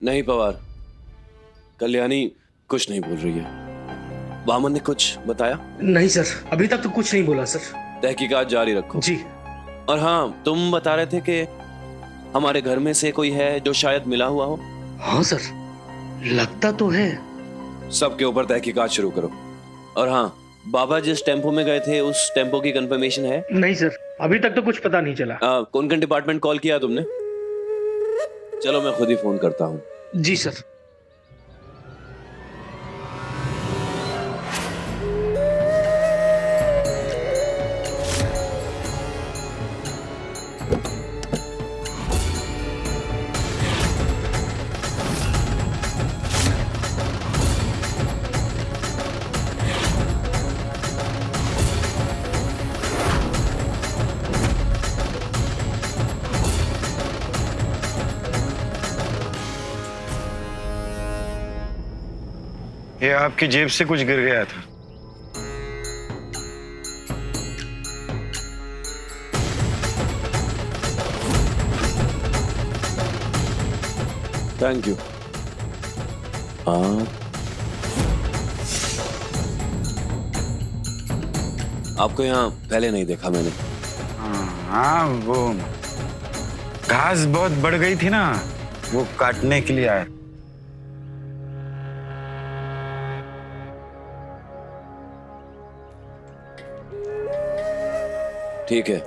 नहीं पवार, कल्याणी कुछ नहीं बोल रही है। वामन ने कुछ बताया? नहीं सर, अभी तक तो कुछ नहीं बोला सर। तहकीकात जारी रखो। जी। और हाँ, तुम बता रहे थे कि हमारे घर में से कोई है जो शायद मिला हुआ हो। हाँ सर, लगता तो है। सबके ऊपर तहकीकात शुरू करो। और हाँ, बाबा जिस टेम्पो में गए थे उस टेम्पो की कंफर्मेशन है? नहीं सर, अभी तक तो कुछ पता नहीं चला। कौन डिपार्टमेंट कॉल किया तुमने? चलो मैं खुद ही फोन करता हूँ। जी सर। ये आपकी जेब से कुछ गिर गया था। Thank you. आपको यहाँ पहले नहीं देखा मैंने। हाँ, वो घास बहुत बढ़ गई थी ना, वो काटने के लिए आया। ठीक है।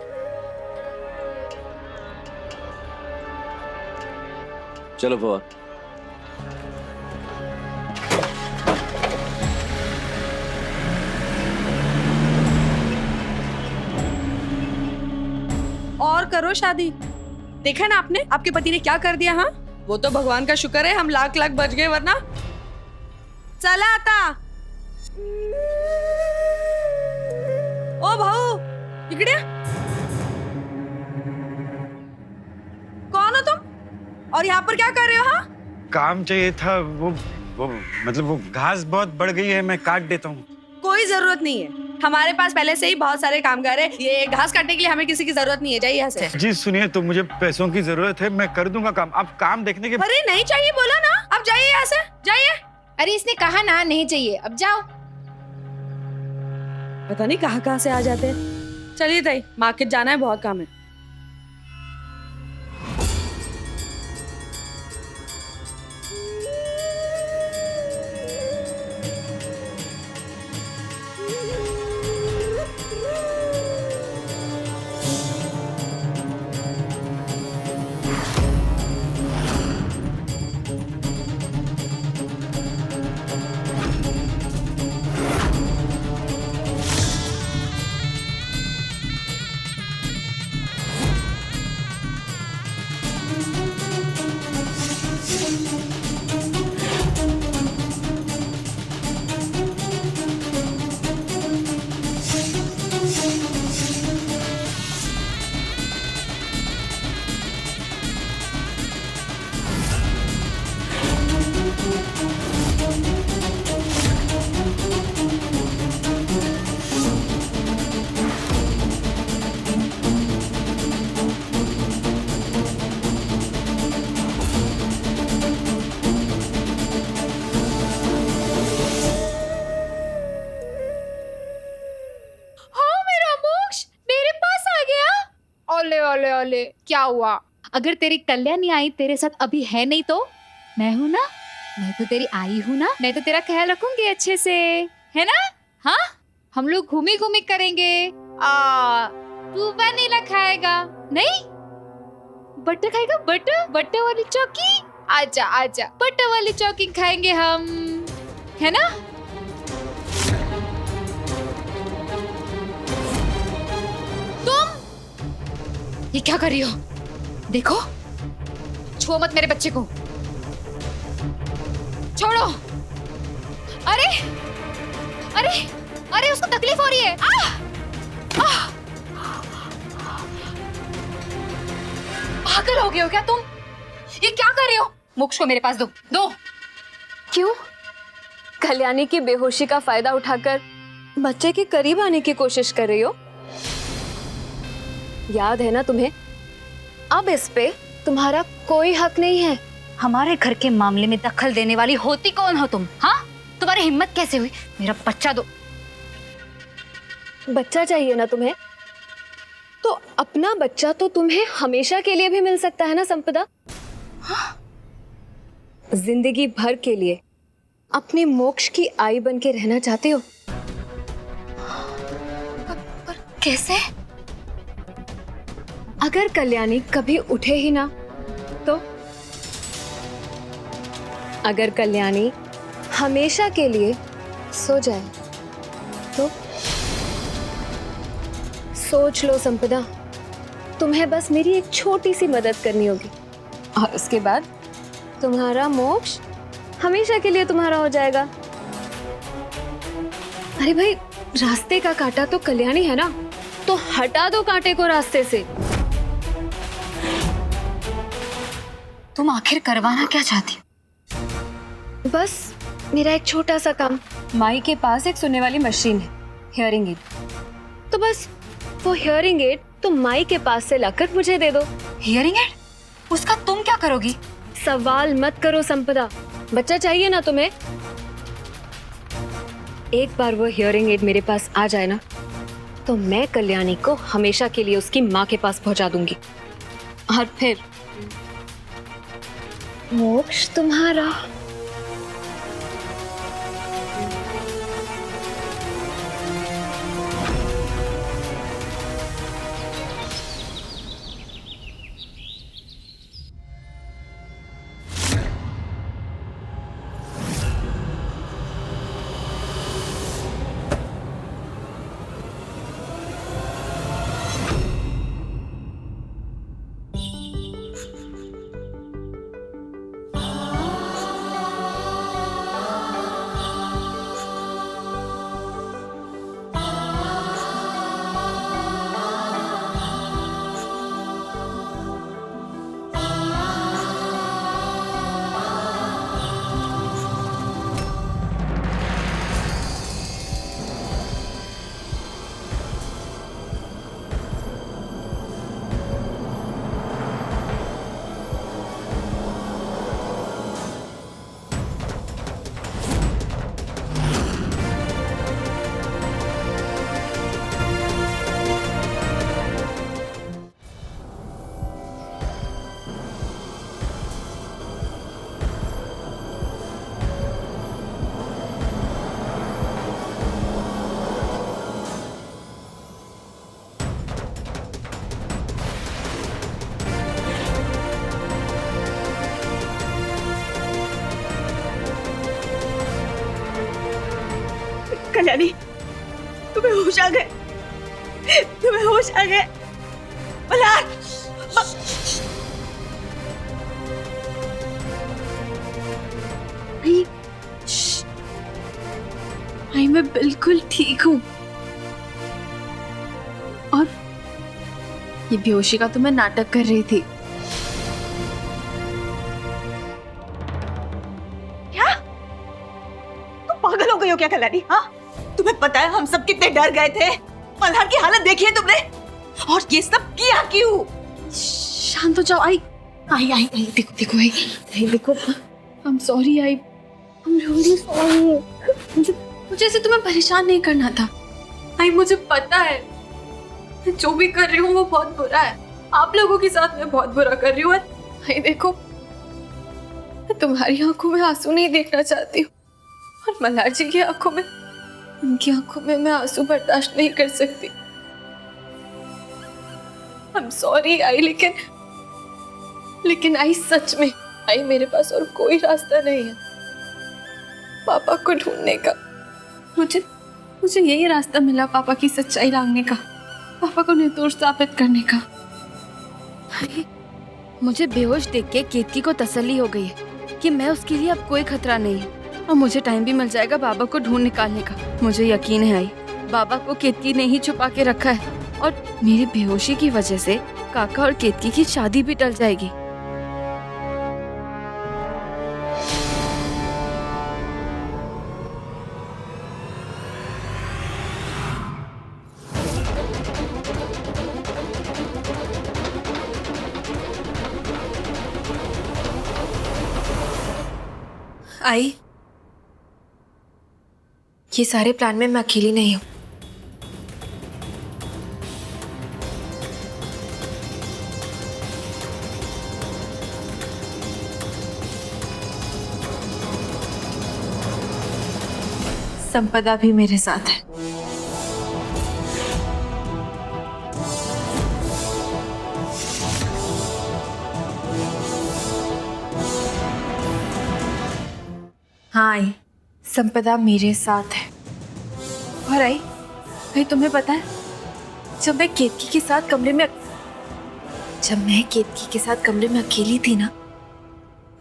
चलो पवार। और करो शादी। देखा ना आपने, आपके पति ने क्या कर दिया। हाँ, वो तो भगवान का शुक्र है हम लाख लाख बच गए, वरना चला आता। ओ भाऊ, इकडे कौन हो तुम और यहाँ पर क्या कर रहे हो? हाँ, काम चाहिए था। वो मतलब वो घास बहुत बढ़ गई है, मैं काट देता हूँ। कोई जरूरत नहीं है, हमारे पास पहले से ही बहुत सारे कामगार है। ये घास काटने के लिए हमें किसी की जरूरत नहीं है। जाइए यहाँ से। जी सुनिए, तो मुझे पैसों की जरूरत है, मैं कर दूंगा काम। आप काम देखने के। अरे नहीं चाहिए बोला ना, अब जाइए यहाँ से, जाइए। अरे इसने कहा ना नहीं चाहिए, अब जाओ। पता नहीं कहाँ से आ जाते हैं। चलिए ताई, मार्केट जाना है, बहुत काम है। ओले ओले ओले, क्या हुआ? अगर तेरी कल्याणी आई तेरे साथ अभी है नहीं तो मैं हूं ना, मैं तो तेरी आई हूं ना, मैं तो तेरा ख्याल रखूंगी अच्छे से, है ना? हाँ, हम लोग घूमी घूमी करेंगे। तू वनीला खाएगा? नहीं, बटर खाएगा। बटर, बटर वाली चौकी। आजा आजा, बटर वाली चौकी खाएंगे हम, है ना? ये क्या कर रही हो? देखो, छुओ मत मेरे बच्चे को, छोड़ो। अरे अरे अरे, उसको तकलीफ हो रही है। पागल हो गए हो क्या तुम? ये क्या कर रहे हो? मोक्ष को मेरे पास दो, दो। क्यों? कल्याणी की बेहोशी का फायदा उठाकर बच्चे के करीब आने की कोशिश कर रही हो? याद है ना तुम्हें? अब इस पे तुम्हारा कोई हक नहीं है। हमारे घर के मामले में दखल देने वाली होती कौन हो तुम? हाँ, तुम्हारी हिम्मत कैसे हुई? मेरा बच्चा दो। बच्चा चाहिए ना तुम्हें, तो अपना बच्चा तो तुम्हें हमेशा के लिए भी मिल सकता है ना संपदा। हाँ? जिंदगी भर के लिए अपने मोक्ष की आई बन के रहना चाहते हो? पर कैसे? अगर कल्याणी कभी उठे ही ना तो? अगर कल्याणी हमेशा के लिए सो जाए तो? सोच लो संपदा, तुम्हें बस मेरी एक छोटी सी मदद करनी होगी और उसके बाद तुम्हारा मोक्ष हमेशा के लिए तुम्हारा हो जाएगा। अरे भाई, रास्ते का कांटा तो कल्याणी है ना, तो हटा दो कांटे को रास्ते से। तुम आखिर करवाना क्या चाहती हो? बस मेरा एक छोटा सा काम। माई के पास एक सुनने वाली मशीन है, हियरिंग एड। तो बस वो हियरिंग एड तुम माई के पास से लाकर मुझे दे दो। Hearing aid? उसका तुम क्या करोगी? सवाल मत करो संपदा, बच्चा चाहिए ना तुम्हें? एक बार वो हियरिंग एड मेरे पास आ जाए ना, तो मैं कल्याणी को हमेशा के लिए उसकी माँ के पास पहुंचा दूंगी और फिर मोक्ष तुम्हारा। कल्याणी, तुम्हें होश आ गए? तुम्हें होश आ गए? मल्हार! आई मैं बिल्कुल ठीक हूँ। और ये बेहोशी का तो मैं नाटक कर रही थी। क्या तुम पागल हो गई हो क्या कल्याणी? हाँ, तुम्हें पता है हम सब कितने डर गए थे। मल्हार की हालत देखी है तुमने? और ये सब किया क्यों? शांत हो जाओ। आई आई आई आई देखो देखो आई आई देखो। I am sorry I, I am really sorry. मुझे ऐसे तुम्हें परेशान नहीं करना था। आई मुझे पता है मैं जो भी कर रही हूँ वो बहुत बुरा है। आप लोगों के साथ मैं बहुत बुरा कर रही हूँ। आई देखो, मैं तुम्हारी आंखों में आंसू नहीं देखना चाहती हूँ और मल्हार जी की आंखों में, उनकी आंखों में मैं आंसू बर्दाश्त नहीं कर सकती। आई एम सॉरी आई, लेकिन आई सच में आई मेरे पास और कोई रास्ता नहीं है पापा को ढूंढने का। मुझे यही रास्ता मिला पापा की सच्चाई लांघने का, पापा को निर्दोष साबित करने का। मुझे बेहोश देख के केतकी को तसल्ली हो गई है कि मैं उसके लिए अब कोई खतरा नहीं है और मुझे टाइम भी मिल जाएगा बाबा को ढूंढ निकालने का। मुझे यकीन है आई, बाबा को केतकी ने ही छुपा के रखा है और मेरी बेहोशी की वजह से काका और केतकी की शादी भी टल जाएगी। आई, ये सारे प्लान में मैं अकेली नहीं हूँ। संपदा भी मेरे साथ है। हाँ आई, संपदा मेरे साथ है। और आई तुम्हें पता है, जब मैं केतकी के साथ कमरे में अकेली थी ना,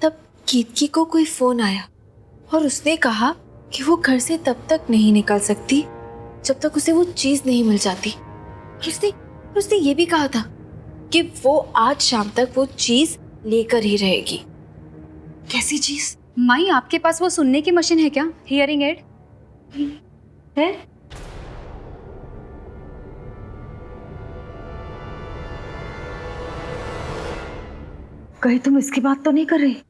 तब केतकी को कोई फोन आया और उसने कहा कि वो घर से तब तक नहीं निकल सकती जब तक उसे वो चीज नहीं मिल जाती। उसने ये भी कहा था कि वो आज शाम तक वो चीज लेकर ही रहेगी। कैसी चीज? माई, आपके पास वो सुनने की मशीन है क्या? हियरिंग एड है? कहीं तुम इसकी बात तो नहीं कर रही?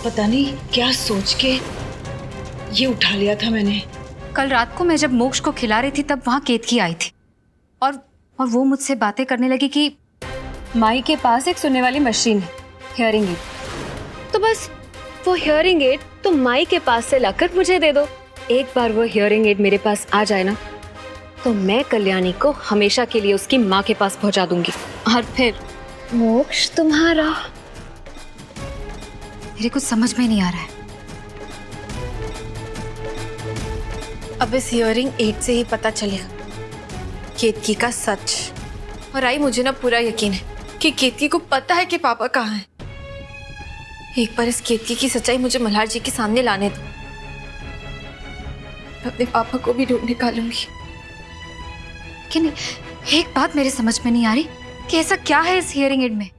पता नहीं क्या सोच के ये उठा लिया था मैंने। कल रात को मैं जब मोक्ष को खिला रही थी तब वहाँ केतकी आई थी और वो मुझसे बातें करने लगी कि माई के पास एक सुनने वाली मशीन है, हियरिंग एड। तो बस वो हियरिंग एड तो माई के पास से लाकर मुझे दे दो। एक बार वो हियरिंग एड मेरे पास आ जाए ना, तो मैं कल्याणी को हमेशा के लिए उसकी माँ के पास पहुंचा दूंगी। और फिर मोक्ष तुम्हारा। मेरे कुछ समझ में नहीं आ रहा है। अब इस हियरिंग एड से ही पता चलेगा केतकी का सच। और आई, मुझे ना पूरा यकीन है कि केतकी को पता है कि पापा कहाँ हैं। एक बार इस केतकी की सच्चाई मुझे मल्हार जी के सामने लाने दो, मैं अपने पापा को भी ढूंढ निकालूंगी। लेकिन एक बात मेरे समझ में नहीं आ रही कि ऐसा क्या है इस हियरिंग एड में।